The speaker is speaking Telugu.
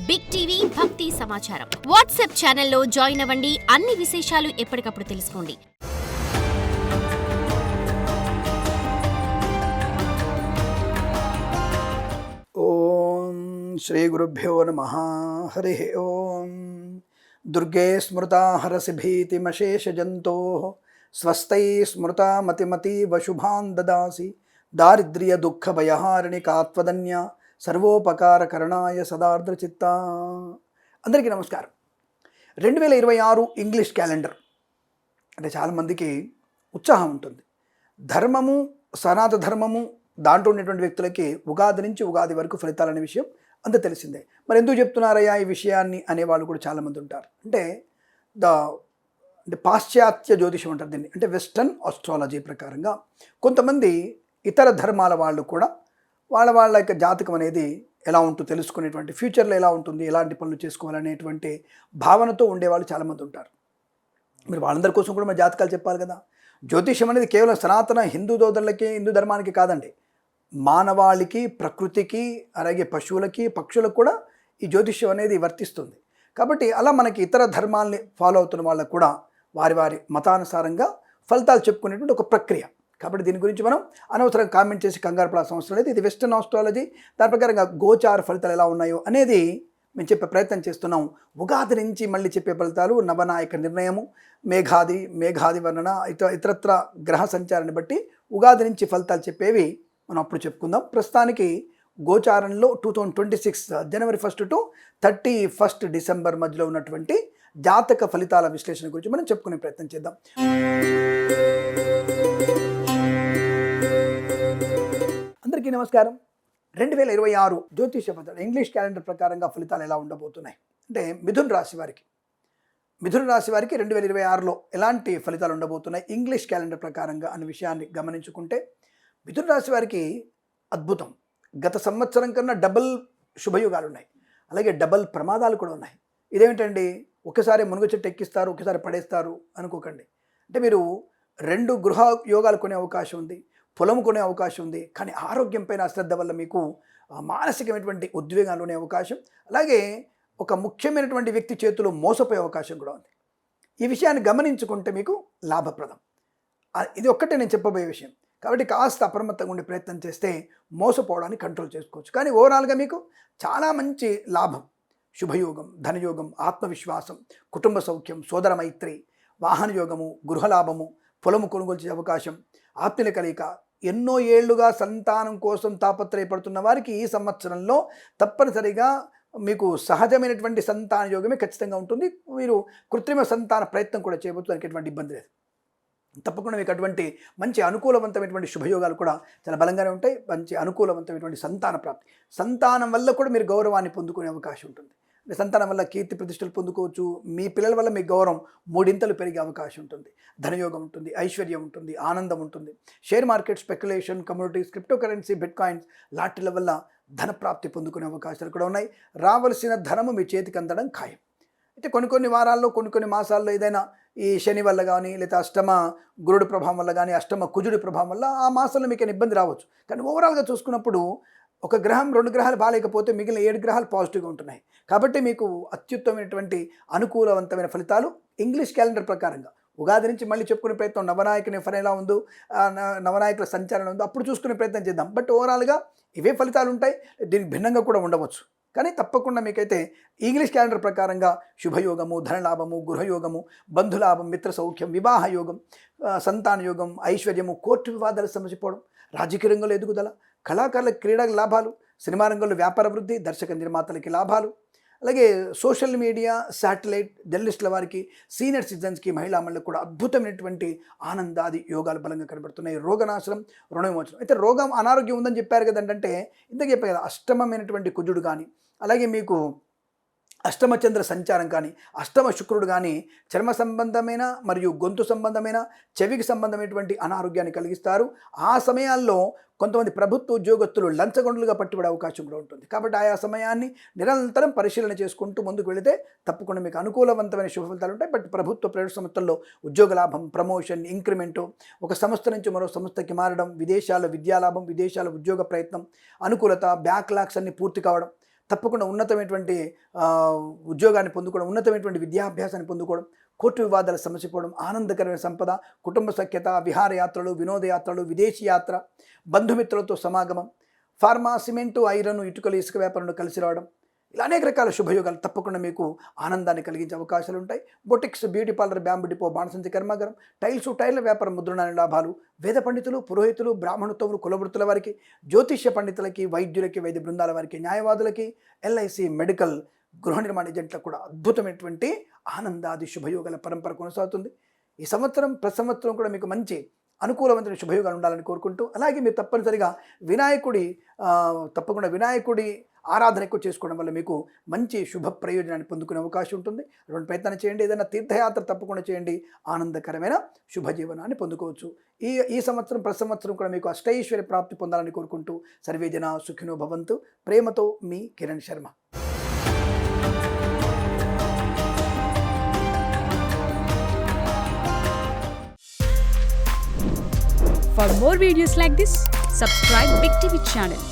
బిగ్ టీవీ భక్తి సమాచారం వాట్సాప్ ఛానల్లో జాయిన్ అవ్వండి. అన్ని విశేషాలు ఎప్పటికప్పుడు తెలుసుకోండి. ఓం శ్రీ గురుభ్యో నమః. హరి ఓం. దుర్గే స్మృతా హరసి భీతిమశేష జంతో స్వస్థై స్మృతా మతిమతీవ శుభాన్ దదాసి దారిద్ర్య దుఃఖ భయహారిణి కాత్వదన్య సర్వోపకార కరణాయ సదార్ద్ర చిత్త. అందరికీ నమస్కారం. 2026 ఇంగ్లీష్ క్యాలెండర్ అంటే చాలామందికి ఉత్సాహం ఉంటుంది. ధర్మము, సనాతన ధర్మము దాంట్లో ఉండేటువంటి వ్యక్తులకి ఉగాది నుంచి ఉగాది వరకు ఫలితాలనే విషయం అంత తెలిసిందే. మరి ఎందుకు చెప్తున్నారయ్యా ఈ విషయాన్ని అనేవాళ్ళు కూడా చాలామంది ఉంటారు. అంటే పాశ్చాత్య జ్యోతిషం అంటారు దీన్ని, అంటే వెస్టర్న్ ఆస్ట్రాలజీ ప్రకారంగా కొంతమంది ఇతర ధర్మాల వాళ్ళు కూడా వాళ్ళ యొక్క జాతకం అనేది ఎలా ఉంటుందో తెలుసుకునేటువంటి, ఫ్యూచర్లో ఎలా ఉంటుంది, ఎలాంటి పనులు చేసుకోవాలనేటువంటి భావనతో ఉండేవాళ్ళు చాలామంది ఉంటారు. మీరు వాళ్ళందరి కోసం కూడా మన జాతకాలు చెప్పాలి కదా. జ్యోతిషం అనేది కేవలం సనాతన హిందూ సోదరులకి, హిందూ ధర్మానికి కాదండి, మానవాళికి, ప్రకృతికి, అలాగే పశువులకి, పక్షులకు కూడా ఈ జ్యోతిష్యం అనేది వర్తిస్తుంది. కాబట్టి అలా మనకి ఇతర ధర్మాల్ని ఫాలో అవుతున్న వాళ్ళకు కూడా వారి మతానుసారంగా ఫలితాలు చెప్పుకునేటువంటి ఒక ప్రక్రియ. కాబట్టి దీని గురించి మనం అనవసరంగా కామెంట్ చేసి కంగారు పడాల్సిన అవసరం లేదు. ఇది వెస్టర్న్ ఆస్ట్రాలజీ, దాని ప్రకారంగా గోచార ఫలితాలు ఎలా ఉన్నాయో అనేది మేము ప్రయత్నం చేస్తున్నాం. ఉగాది నుంచి మళ్ళీ చెప్పే ఫలితాలు, నవనాయక నిర్ణయము, మేఘాది వర్ణన, ఇతరత్ర గ్రహ సంచారాన్ని బట్టి ఉగాది నుంచి ఫలితాలు చెప్పేవి మనం అప్పుడు చెప్పుకుందాం. ప్రస్తుతానికి గోచారంలో 2026 జనవరి 1 టు 31 డిసెంబర్ మధ్యలో ఉన్నటువంటి జాతక ఫలితాల విశ్లేషణ గురించి మనం చెప్పుకునే ప్రయత్నం చేద్దాం. అందరికీ నమస్కారం. 2026 జ్యోతిష ఫలితాలు ఇంగ్లీష్ క్యాలెండర్ ప్రకారంగా ఫలితాలు ఎలా ఉండబోతున్నాయి అంటే మిథున రాశి వారికి 2026లో ఎలాంటి ఫలితాలు ఉండబోతున్నాయి ఇంగ్లీష్ క్యాలెండర్ ప్రకారంగా అనే విషయాన్ని గమనించుకుంటే, మిథున రాశి వారికి అద్భుతం. గత సంవత్సరం కన్నా డబుల్ శుభయోగాలు ఉన్నాయి, అలాగే డబుల్ ప్రమాదాలు కూడా ఉన్నాయి. ఇదేమిటండి, ఒకసారి మునుగు చెట్టు ఎక్కిస్తారు, ఒకసారి పడేస్తారు అనుకోకండి. అంటే మీరు 2 గృహ యోగాలు కొనే అవకాశం ఉంది, పొలం కొనే అవకాశం ఉంది. కానీ ఆరోగ్యం పైన అశ్రద్ధ వల్ల మీకు మానసికమైనటువంటి ఉద్వేగాలు ఉండే అవకాశం, అలాగే ఒక ముఖ్యమైనటువంటి వ్యక్తి చేతిలో మోసపోయే అవకాశం కూడా ఉంది. ఈ విషయాన్ని గమనించుకుంటే మీకు లాభప్రదం. ఇది ఒక్కటే నేను చెప్పబోయే విషయం. కాబట్టి కాస్త అప్రమత్తంగా ఉండే ప్రయత్నం చేస్తే మోసపోవడాన్ని కంట్రోల్ చేసుకోవచ్చు. కానీ ఓవరాల్గా మీకు చాలా మంచి లాభం, శుభయోగం, ధనయోగం, ఆత్మవిశ్వాసం, కుటుంబ సౌఖ్యం, సోదర మైత్రి, వాహన యోగము, గృహలాభము, పొలము కొనుగోలు చేసే అవకాశం, ఆత్మీయుల కలయిక. ఎన్నో ఏళ్లుగా సంతానం కోసం తాపత్రయపడుతున్న వారికి ఈ సంవత్సరంలో తప్పనిసరిగా మీకు సహజమైనటువంటి సంతాన యోగమే ఖచ్చితంగా ఉంటుంది. మీరు కృత్రిమ సంతాన ప్రయత్నం కూడా చేయవచ్చు, దానికి ఎటువంటి ఇబ్బంది లేదు. తప్పకుండా మీకు అటువంటి మంచి అనుకూలవంతమైనటువంటి శుభయోగాలు కూడా చాలా బలంగానే ఉంటాయి. మంచి అనుకూలవంతమైనటువంటి సంతాన ప్రాప్తి, సంతానం వల్ల కూడా మీరు గౌరవాన్ని పొందుకునే అవకాశం ఉంటుంది. సంతానం వల్ల కీర్తి ప్రతిష్టలు పొందుకోవచ్చు. మీ పిల్లల వల్ల మీ గౌరవం 3 పెరిగే అవకాశం ఉంటుంది. ధనయోగం ఉంటుంది, ఐశ్వర్యం ఉంటుంది, ఆనందం ఉంటుంది. Share market, speculation, commodities, crypto currency, bitcoins లాంటిల వల్ల ధన ప్రాప్తి పొందుకునే అవకాశాలు కూడా ఉన్నాయి. రావలసిన ధనము మీ చేతికి అందడం ఖాయం. అయితే కొన్ని వారాల్లో, కొన్ని మాసాల్లో ఏదైనా ఈ శని వల్ల కానీ, లేదా అష్టమ గురుడు ప్రభావం వల్ల కానీ, అష్టమ కుజుడి ప్రభావం వల్ల ఆ మాసంలో మీకు ఇబ్బంది రావచ్చు. కానీ ఓవరాల్గా చూసుకున్నప్పుడు ఒక గ్రహం, 2 గ్రహాలు బాగాలేకపోతే మిగిలిన 7 గ్రహాలు పాజిటివ్గా ఉంటున్నాయి. కాబట్టి మీకు అత్యుత్తమైనటువంటి అనుకూలవంతమైన ఫలితాలు ఇంగ్లీష్ క్యాలెండర్ ప్రకారంగా ఉగాది నుంచి మళ్ళీ చెప్పుకునే ప్రయత్నం, నవనాయక నిఫర్ ఎలా ఉందో, నవనాయకుల సంచాలనం ఉందో అప్పుడు చూసుకునే ప్రయత్నం చేద్దాం. బట్ ఓవరాల్గా ఇవే ఫలితాలు ఉంటాయి, దీనికి భిన్నంగా కూడా ఉండవచ్చు. కానీ తప్పకుండా మీకైతే ఇంగ్లీష్ క్యాలెండర్ ప్రకారంగా శుభయోగము, ధనలాభము, గృహయోగము, బంధులాభం, మిత్ర సౌఖ్యం, వివాహ యోగం, సంతాన యోగం, ఐశ్వర్యము, కోర్టు వివాదాలు సమసిపోవడం, రాజకీయ రంగంలో ఎదుగుదల, కళాకారులకు క్రీడా లాభాలు, సినిమా రంగంలో వ్యాపార వృద్ధి, దర్శక నిర్మాతలకి లాభాలు, అలాగే సోషల్ మీడియా, శాటిలైట్, జర్నలిస్టుల వారికి, సీనియర్ సిటిజన్స్కి, మహిళా మండలికి కూడా అద్భుతమైనటువంటి ఆనందాది యోగాలు బలంగా కనబడుతున్నాయి. రోగనాశనం, రుణవిమోచనం. అయితే రోగం, అనారోగ్యం ఉందని చెప్పారు కదంటే ఇంతకు చెప్పారు కదా, అష్టమమైనటువంటి కుజుడు కానీ, అలాగే మీకు అష్టమ చంద్ర సంచారం కానీ, అష్టమ శుక్రుడు కానీ చర్మ సంబంధమైన మరియు గొంతు సంబంధమైన, చెవికి సంబంధమైనటువంటి అనారోగ్యాన్ని కలిగిస్తారు. ఆ సమయాల్లో కొంతమంది ప్రభుత్వ ఉద్యోగస్తులు లంచగొండలుగా పట్టుబడే అవకాశం కూడా ఉంటుంది. కాబట్టి ఆయా సమయాన్ని నిరంతరం పరిశీలన చేసుకుంటూ ముందుకు వెళితే తప్పకుండా మీకు అనుకూలవంతమైన శుభ ఫలితాలు ఉంటాయి. బట్ ప్రభుత్వ, ప్రైవేట్ సంస్థల్లో ఉద్యోగ లాభం, ప్రమోషన్, ఇంక్రిమెంటు, ఒక సంస్థ నుంచి మరో సంస్థకి మారడం, విదేశాల్లో విద్యాలాభం, విదేశాల ఉద్యోగ ప్రయత్నం, అనుకూలత, బ్యాక్లాగ్స్ అన్ని పూర్తి కావడం, తప్పకుండా ఉన్నతమైనటువంటి ఉద్యోగాన్ని పొందుకోవడం, ఉన్నతమైనటువంటి విద్యాభ్యాసాన్ని పొందుకోవడం, కోర్టు వివాదాలు సమసిపోవడం, ఆనందకరమైన సంపద, కుటుంబ సఖ్యత, విహారయాత్రలు, వినోదయాత్రలు, విదేశీ యాత్ర, బంధుమిత్రులతో సమాగమం, ఫార్మా, సిమెంటు, ఐరన్, ఇటుకలు, ఇసుక వ్యాపారంలో కలిసి రావడం, ఇలా అనేక రకాల శుభయోగాలు తప్పకుండా మీకు ఆనందాన్ని కలిగించే అవకాశాలు ఉంటాయి. Boutiques, beauty parlour, bamboo depot, బాణసంచి కర్మాగారం, టైర్ల వ్యాపారం, ముద్రణాల లాభాలు, వేద పండితులు, పురోహితులు, బ్రాహ్మణోత్తములు, కులవృత్తుల వారికి, జ్యోతిష్య పండితులకి, వైద్యులకి, వైద్య బృందాల వారికి, న్యాయవాదులకి, ఎల్ఐసి, మెడికల్, గృహ నిర్మాణ ఏజెంట్లకు కూడా అద్భుతమైనటువంటి ఆనందాది శుభయోగాల పరంపర కొనసాగుతుంది. ఈ సంవత్సరం ప్రతి సంవత్సరం కూడా మీకు మంచి అనుకూలవంతమైన శుభయోగాలు ఉండాలని కోరుకుంటూ, అలాగే మీరు తప్పనిసరిగా తప్పకుండా వినాయకుడి ఆరాధన ఎక్కువ చేసుకోవడం వల్ల మీకు మంచి శుభ ప్రయోజనాన్ని పొందుకునే అవకాశం ఉంటుంది. అటువంటి ప్రయత్నం చేయండి. ఏదైనా తీర్థయాత్ర తప్పకుండా చేయండి. ఆనందకరమైన శుభజీవనాన్ని పొందుకోవచ్చు. ఈ సంవత్సరం ప్రతి సంవత్సరం కూడా మీకు అష్టైశ్వర్య ప్రాప్తి పొందాలని కోరుకుంటూ, సర్వే జన సుఖినో భవంతు. ప్రేమతో మీ Kiran Sharma. For more videos like this, subscribe Big TV channel.